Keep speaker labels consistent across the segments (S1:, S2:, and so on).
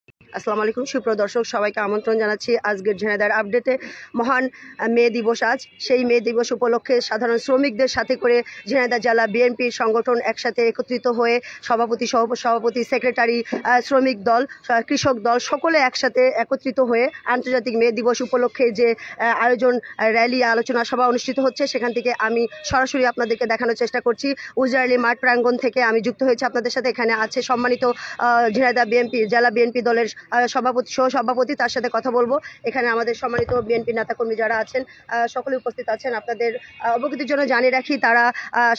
S1: আসসালামু আলাইকুম সুপ্রিয় দর্শক, সবাইকে আমন্ত্রণ জানাচ্ছি আজকের ঝিনাইদহের আপডেটে। মহান মে দিবস আজ। সেই মে দিবস উপলক্ষে সাধারণ শ্রমিকদের সাথে করে ঝিনাইদহ জেলা বিএনপির সংগঠন একসাথে একত্রিত হয়ে সভাপতি, সভাপতি, সেক্রেটারি, শ্রমিক দল, কৃষক দল সকলে একসাথে একত্রিত হয়ে আন্তর্জাতিক মে দিবস উপলক্ষে যে আয়োজন, র্যালি, আলোচনা সভা অনুষ্ঠিত হচ্ছে, সেখান থেকে আমি সরাসরি আপনাদেরকে দেখানোর চেষ্টা করছি। উজরাইলি মাঠ প্রাঙ্গণ থেকে আমি যুক্ত হয়েছি আপনাদের সাথে। এখানে আছে সম্মানিত ঝিনাইদহ বিএনপি জেলা বিএনপি দলের সভাপতি, সহসভাপতি, তার সাথে কথা বলবো। এখানে আমাদের সম্মানিত বিএনপি নেতাকর্মী যারা আছেন সকলে উপস্থিত আছেন। আপনাদের অবগতির জন্য জানিয়ে রাখি, তারা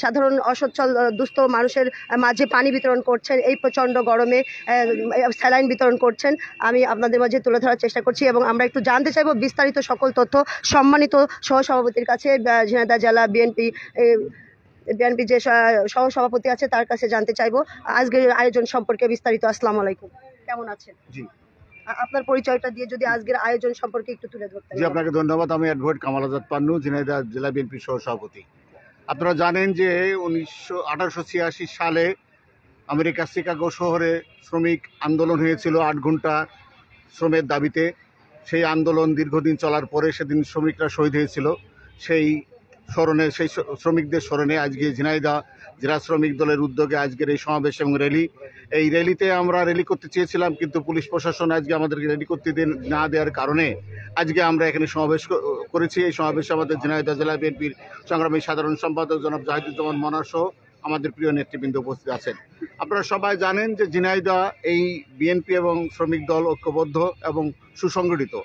S1: সাধারণ অসচ্ছল দুস্থ মানুষের মাঝে পানি বিতরণ করছেন, এই প্রচণ্ড গরমে স্যালাইন বিতরণ করছেন। আমি আপনাদের মাঝে তুলে ধরার চেষ্টা করছি এবং আমরা একটু জানতে চাইবো বিস্তারিত সকল তথ্য সম্মানিত সহসভাপতির কাছে। ঝিনাইদহ জেলা বিএনপি যে সহসভাপতি আছে তার কাছে জানতে চাইবো আজকের আয়োজন সম্পর্কে বিস্তারিত। আসসালামু আলাইকুম, কেমন আছেন?
S2: জি,
S1: আপনার পরিচয়টা দিয়ে যদি আজকের আয়োজন সম্পর্কে একটু তুলে ধরতেন।
S2: জি, আপনাকে ধন্যবাদ। আমি অ্যাডভোকেট কামাল আজাদ পান্নু, ঝিনাইদহ জেলা বিএনপির সহসভাপতি। আপনারা জানেন যে 1886 সালে আমেরিকার শিকাগো শহরে শ্রমিক আন্দোলন হয়েছিল 8 ঘন্টা শ্রমের দাবিতে। সেই আন্দোলন দীর্ঘদিন চলার পরে সেদিন শ্রমিকরা শহীদ হয়েছিল। সেই শ্রমিকদের স্মরণে আজকে ঝিনাইদহ জেলা শ্রমিক দলের উদ্যোগে আজকের এই সমাবেশ এবং র্যালি। এই র্যালিতে আমরা র্যালি করতে চেয়েছিলাম, কিন্তু পুলিশ প্রশাসন আজকে আমাদেরকে র্যালি করতে না দেওয়ার কারণে আজকে আমরা এখানে সমাবেশ করেছি। এই সমাবেশে আমাদের ঝিনাইদহ জেলা বিএনপির সংগ্রামী সাধারণ সম্পাদক জনাব জাহিদুজ্জামান মনা সহ আমাদের প্রিয় নেতৃবৃন্দ উপস্থিত আছেন। আপনারা সবাই জানেন যে ঝিনাইদহ এই বিএনপি এবং শ্রমিক দল ঐক্যবদ্ধ এবং সুসংগঠিত।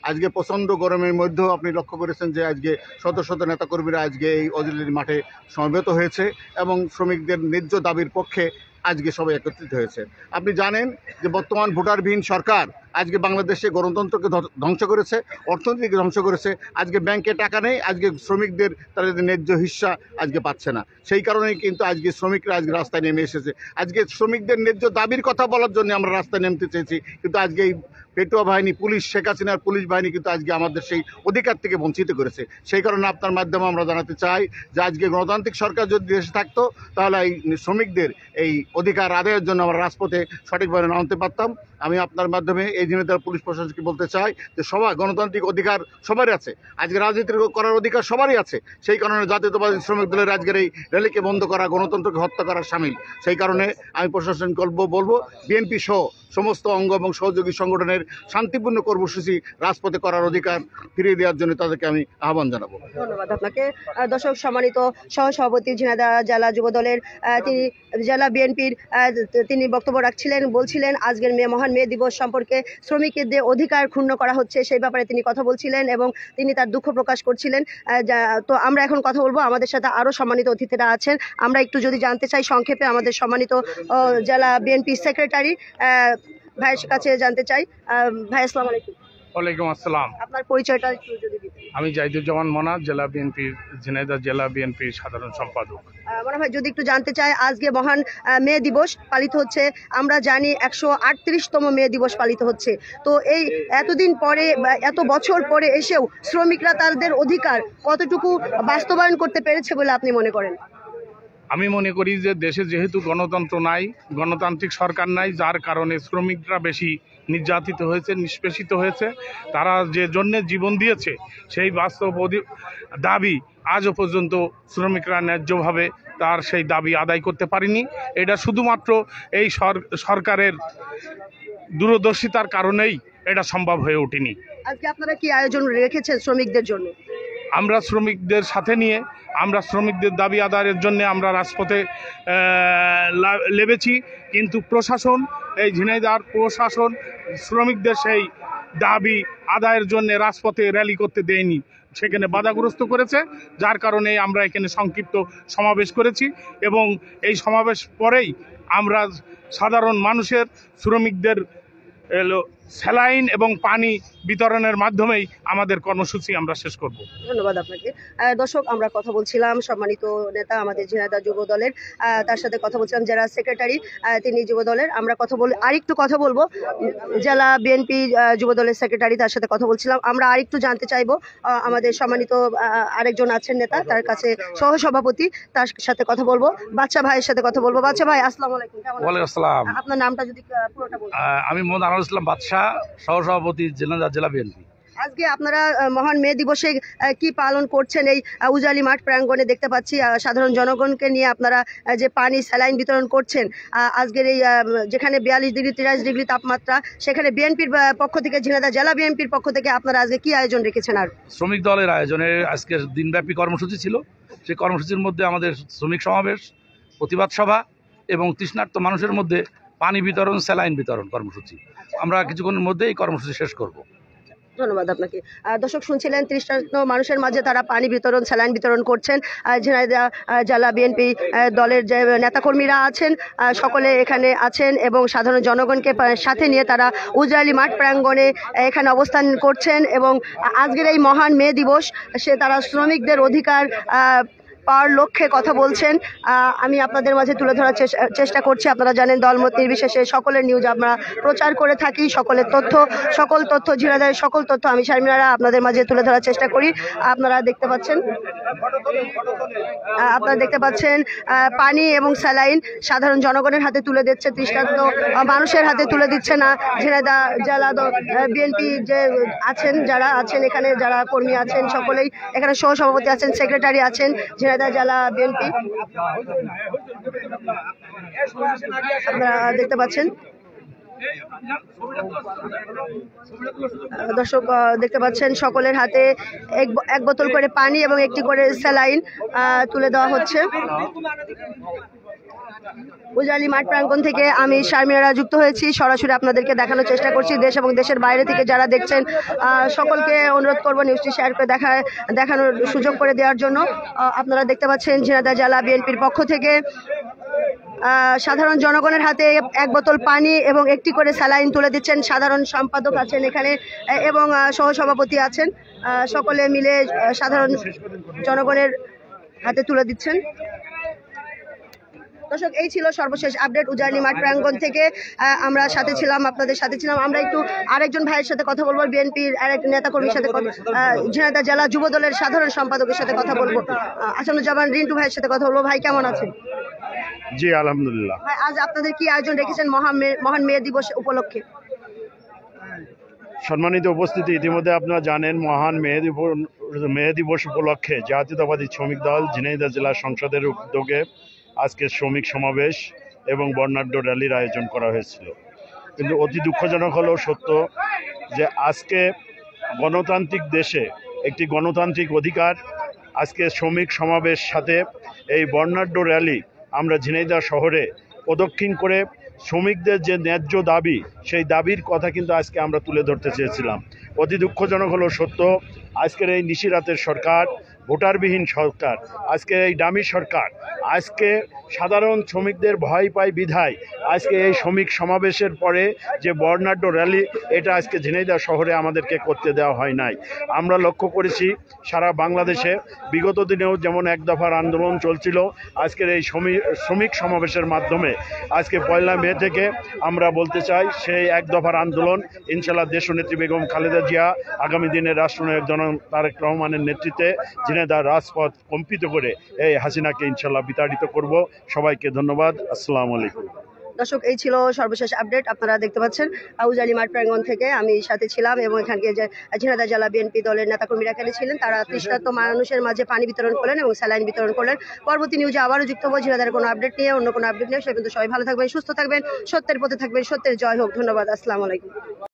S2: আজকে প্রচণ্ড গরমের মধ্যেও আপনি লক্ষ্য করেছেন যে আজকে শত শত নেতাকর্মীরা আজকে এই অজলির মাঠে সমবেত হয়েছে এবং শ্রমিকদের ন্যায্য দাবির পক্ষে আজকে সবাই একত্রিত হয়েছে। আপনি জানেন যে বর্তমান ভোটারবিহীন সরকার আজকে বাংলাদেশে গণতন্ত্রকে ধ্বংস করেছে, অর্থনীতিকে ধ্বংস করেছে। আজকে ব্যাংকে টাকা নেই, আজকে শ্রমিকদের তাদের ন্যায্য হিস্সা আজকে পাচ্ছে না। সেই কারণেই কিন্তু আজকে শ্রমিকরা আজকে রাস্তায় নেমে এসেছে। আজকে শ্রমিকদের ন্যায্য দাবির কথা বলার জন্য আমরা রাস্তায় নেমতে চেয়েছি, কিন্তু আজকে এই পেটুয়া বাহিনী, পুলিশ, শেখ হাসিনার পুলিশ বাহিনী কিন্তু আজকে আমাদের সেই অধিকার থেকে বঞ্চিত করেছে। সেই কারণে আপনার মাধ্যমে আমরা জানাতে চাই যে আজকে গণতান্ত্রিক সরকার যদি দেশে থাকতো তাহলে এই শ্রমিকদের এই অধিকার আদায়ের জন্য আমরা রাজপথে সঠিকভাবে নামতে পারতাম। আমি আপনার মাধ্যমে এই ঝিনাইদহ পুলিশ প্রশাসনকে বলতে চাই যে সবাই গণতান্ত্রিক অধিকার সবারই আছে, আজকে রাজনীতি করার অধিকার সবারই আছে। সেই কারণে জাতীয়তাবাদী শ্রমিক দলের আজকের এই র্যালিকে বন্ধ করা গণতন্ত্রকে হত্যা করার শামিল। সেই কারণে আমি প্রশাসনকে বলবো বিএনপি সহ সমস্ত অঙ্গ এবং সহযোগী সংগঠনের শান্তিপূর্ণ কর্মসূচি রাজপথে করার অধিকার ফিরিয়ে দেওয়ার জন্য তাদেরকে আমি আহ্বান জানাবো।
S1: ধন্যবাদ আপনাকে। দর্শক, সম্মানিত সহসভাপতি ঝিনাইদহ জেলা যুব দলের তিনি জেলা বিএনপির তিনি বক্তব্য রাখছিলেন, বলছিলেন আজকের মহান মে দিবস সম্পর্কে শ্রমিকদের অধিকার ক্ষুণ্ণ করা হচ্ছে সেই ব্যাপারে তিনি কথা বলছিলেন এবং তিনি তার দুঃখ প্রকাশ করছিলেন। তো আমরা এখন কথা বলবো, আমাদের সাথে আরও সম্মানিত অতিথিরা আছেন। আমরা একটু যদি জানতে চাই সংক্ষেপে আমাদের সম্মানিত জেলা বিএনপি সেক্রেটারি ভাইয়ের কাছে জানতে চাই। ভাই, আসসালামু আলাইকুম।
S3: ওয়ালাইকুম আসসালাম।
S1: আপনার পরিচয়টা একটু যদি দিতেন।
S3: আমি জাহিদুজ্জামান মনা, জেলা বিএনপির ঝিনাইদহ জেলা বিএনপির সাধারণ সম্পাদক।
S1: মনে হয় যদি একটু জানতে চাই, আজকে মহান মে দিবস পালিত হচ্ছে, আমরা জানি 138তম মে দিবস পালিত হচ্ছে। তো এই এতদিন পরে, এত বছর পরে এসেও শ্রমিকরা তাদের অধিকার কতটুকু বাস্তবায়ন করতে পেরেছে বলে আপনি মনে করেন?
S3: আমি মনে করি যে দেশে যেহেতু গণতন্ত্র নাই, গণতান্ত্রিক সরকার নাই, যার কারণে শ্রমিকরা বেশি নির্যাতিত হয়েছে, নিষ্পেষিত হয়েছে। তারা যে জন্যে জীবন দিয়েছে সেই বাস্তব দাবি আজও পর্যন্ত শ্রমিকরা ন্যায্যভাবে তার সেই দাবি আদায় করতে পারেনি। এটা শুধুমাত্র এই সরকারের দূরদর্শিতার কারণেই এটা সম্ভব হয়ে ওঠেনি।
S1: আজকে আপনারা কি আয়োজন রেখেছেন শ্রমিকদের জন্য?
S3: আমরা শ্রমিকদের সাথে নিয়ে আমরা শ্রমিকদের দাবি আদায়ের জন্য আমরা রাজপথে লেবেছি, কিন্তু প্রশাসন, এই ঝিনাইদহ প্রশাসন শ্রমিকদের সেই দাবি আদায়ের জন্য রাজপথে র্যালি করতে দেয়নি, সেখানে বাধাগ্রস্ত করেছে। যার কারণে আমরা এখানে সংক্ষিপ্ত সমাবেশ করেছি এবং এই সমাবেশ পরেই আমরা সাধারণ মানুষের, শ্রমিকদের স্যালাইন এবং পানি বিতরণের মাধ্যমেই আমাদের কর্মসূচি আমরা শেষ করব।
S1: ধন্যবাদ আপনাকে। দর্শক, আমরা কথা বলছিলাম সম্মানিত নেতা আমাদের ঝিনাইদহ যুব দলের, তার সাথে কথা বলছিলাম যারা সেক্রেটারি, তিনি যুব দলের। আমরা আরেকটু কথা বলবো জেলা বিএনপি যুব দলের সেক্রেটারি, তার সাথে কথা বলছিলাম। আমরা আরেকটু জানতে চাইবো আমাদের সম্মানিত আরেকজন আছেন নেতা, তার কাছে সহসভাপতি, তার সাথে কথা বলবো। বাচ্চা ভাইয়ের সাথে কথা বলবো। বাচ্চা ভাই, আসসালামু আলাইকুম, কেমন আছেন?
S4: ওয়ালাইকুম আসসালাম।
S1: আপনার নামটা যদি পুরোটা বলতেন।
S4: আমি মোহাম্মদ আনোয়ার ইসলাম বাদশাহ, সহসভাপতি জেলা বিএনপি।
S1: আজকে আপনারা মহান মে দিবসে কি পালন করছেন? এই উজালি মাঠ প্রাঙ্গণে দেখতে পাচ্ছি সাধারণ জনগণকে নিয়ে আপনারা যে পানি স্যালাইন বিতরণ করছেন। আজকের এই যেখানে 42 ডিগ্রি 43 ডিগ্রি তাপমাত্রা, সেখানে বিএনপির পক্ষ থেকে, ঝিনাইদহ জেলা বিএনপির পক্ষ থেকে আপনারা আজকে কি আয়োজন রেখেছেন? আর
S4: শ্রমিক দলের আয়োজনে আজকে দিনব্যাপী কর্মসূচি ছিল। সেই কর্মসূচির মধ্যে আমাদের শ্রমিক সমাবেশ, প্রতিবাদ সভা এবং তৃষ্ণার্ত মানুষের মধ্যে পানি বিতরণ, স্যালাইন বিতরণ কর্মসূচি। আমরা কিছুক্ষণের মধ্যে এই কর্মসূচি শেষ করব।
S1: ধন্যবাদ আপনাকে। দর্শক, শুনছিলেন 30টা মানুষের মাঝে তারা পানি বিতরণ, স্যালাইন বিতরণ করছেন। ঝিনাইদহ জেলা বিএনপি দলের যে নেতাকর্মীরা আছেন সকলে এখানে আছেন এবং সাধারণ জনগণকে সাথে নিয়ে তারা উজরালি মাঠ প্রাঙ্গণে এখানে অবস্থান করছেন। এবং আজকের এই মহান মে দিবস, তারা শ্রমিকদের অধিকার পাওয়ার লক্ষ্যে কথা বলছেন। আমি আপনাদের মাঝে তুলে ধরার চেষ্টা করছি। আপনারা জানেন দলমত নির্বিশেষে সকলের নিউজ আমরা প্রচার করে থাকি। সকল তথ্য ঝিনাইদহের সকল তথ্য আমি শারমিনারা আপনাদের মাঝে তুলে ধরার চেষ্টা করি। আপনারা দেখতে পাচ্ছেন পানি এবং স্যালাইন সাধারণ জনগণের হাতে তুলে দিচ্ছে, তৃষ্ণার্ত মানুষের হাতে তুলে দিচ্ছে না। ঝিনাইদহ জেলা বিএনপি যে আছেন, যারা আছেন এখানে, যারা কর্মী আছেন সকলেই এখানে, সহসভাপতি আছেন, সেক্রেটারি আছেন ঝিনাইদহ জেলা বিএনপি, আপনারা দেখতে পাচ্ছেন। দর্শক, দেখতে পাচ্ছেন সকলের হাতে এক বোতল করে পানি এবং একটি করে স্যালাইন তুলে দেওয়া হচ্ছে। উজালি মাঠ প্রাঙ্গণ থেকে আমি শারমিনারা যুক্ত হয়েছি। সরাসরি আপনাদেরকে দেখানোর চেষ্টা করছি। দেশ এবং দেশের বাইরে থেকে যারা দেখছেন সকলকে অনুরোধ করবো নিউজটি শেয়ার করে দেখানোর সুযোগ করে দেওয়ার জন্য। আপনারা দেখতে পাচ্ছেন ঝিনাইদহ জেলা বিএনপির পক্ষ থেকে সাধারণ জনগণের হাতে এক বোতল পানি এবং একটি করে স্যালাইন তুলে দিচ্ছেন। সাধারণ সম্পাদক আছেন এখানে এবং সহসভাপতি আছেন, সকলে মিলে সাধারণ জনগণের হাতে তুলে দিচ্ছেন। দর্শক, এই ছিল সর্বশেষ আপডেট উজালি মাঠ প্রাঙ্গণ থেকে। আমরা আপনাদের সাথে ছিলাম। আমরা একটু আরেকজন ভাইয়ের সাথে কথা বলবো, বিএনপির আরেক নেতাকর্মীর সাথে, ঝিনাইদহ জেলা যুব দলের সাধারণ সম্পাদকের সাথে কথা বলবো, আসানুজ্জামান রিন্টু ভাইয়ের সাথে কথা বলবো। ভাই, কেমন আছেন?
S3: জি, আলহামদুলিল্লাহ।
S1: ভাই, আজ আপনাদের কি আয়োজন রেখেছেন মহান মে দিবস উপলক্ষে?
S5: সম্মানিত উপস্থিতি, ইতিমধ্যে আপনারা জানেন মহান মে দিবস উপলক্ষে জাতীয়তাবাদী শ্রমিক দল ঝিনাইদহ জেলা সংসদের উদ্যোগে আজকে শ্রমিক সমাবেশ এবং বর্ণাঢ্য র্যালির আয়োজন করা হয়েছিল। কিন্তু অতি দুঃখজনক হলেও সত্য যে আজকে গণতান্ত্রিক দেশে একটি গণতান্ত্রিক অধিকার, আজকে শ্রমিক সমাবেশ সাথে এই বর্ণাঢ্য র্যালি আমরা ঝিনাইদহ শহরে প্রদক্ষিণ করে শ্রমিকদের যে ন্যায্য দাবি, সেই দাবির কথা কিন্তু আজকে আমরা তুলে ধরতে চেয়েছিলাম। অতি দুঃখজনক হলেও সত্য, আজকের এই নিশিরাতের সরকার, ভোটারবিহীন সরকার, আজকে এই ডামি সরকার, আজকে সাধারণ শ্রমিকদের ভয় পায় বিধায় আজকে এই শ্রমিক সমাবেশের পরে যে বর্ণাঢ্য র্যালি, এটা আজকে ঝিনাইদহ শহরে আমাদেরকে করতে দেওয়া হয় নাই। আমরা লক্ষ্য করেছি সারা বাংলাদেশে বিগত দিনেও যেমন এক দফার আন্দোলন চলছিল, আজকের এই শ্রমিক সমাবেশের মাধ্যমে আজকে 1 মে থেকে আমরা বলতে চাই সেই এক দফার আন্দোলন ইনশাল্লাহ দেশনেত্রী বেগম খালেদা জিয়া আগামী দিনের রাষ্ট্রনায়ক জনাব তারেক রহমানের নেতৃত্বে ঝিনাইদহ রাজপথ কম্পিত করে এই হাসিনাকে ইনশাল্লাহ বিতাড়িত করব। সবাইকে ধন্যবাদ। আসসালামু আলাইকুম।
S1: দর্শক, এই ছিল সর্বশেষ আপডেট। আপনারা দেখতে পাচ্ছেন উজালি মাঠ প্রাঙ্গণ থেকে আমি সাথে ছিলাম এবং এখানকে যে ঝিনাইদহ জেলা বিএনপি দলের নেতাকর্মীরা এখানে ছিলেন, তারা তৃষ্ণার্ত মানুষের মাঝে পানি বিতরণ করলেন এবং স্যালাইন বিতরণ করলেন। পরবর্তী নিউজে আবারও যুক্ত হবো ঝিনাইদহের কোনো আপডেট নিয়ে, অন্য কোনো আপডেট নিয়ে। সে কিন্তু সবাই ভালো থাকবেন, সুস্থ থাকবেন, সত্যের পথে থাকবেন। সত্যের জয় হোক। ধন্যবাদ। আসসালামু আলাইকুম।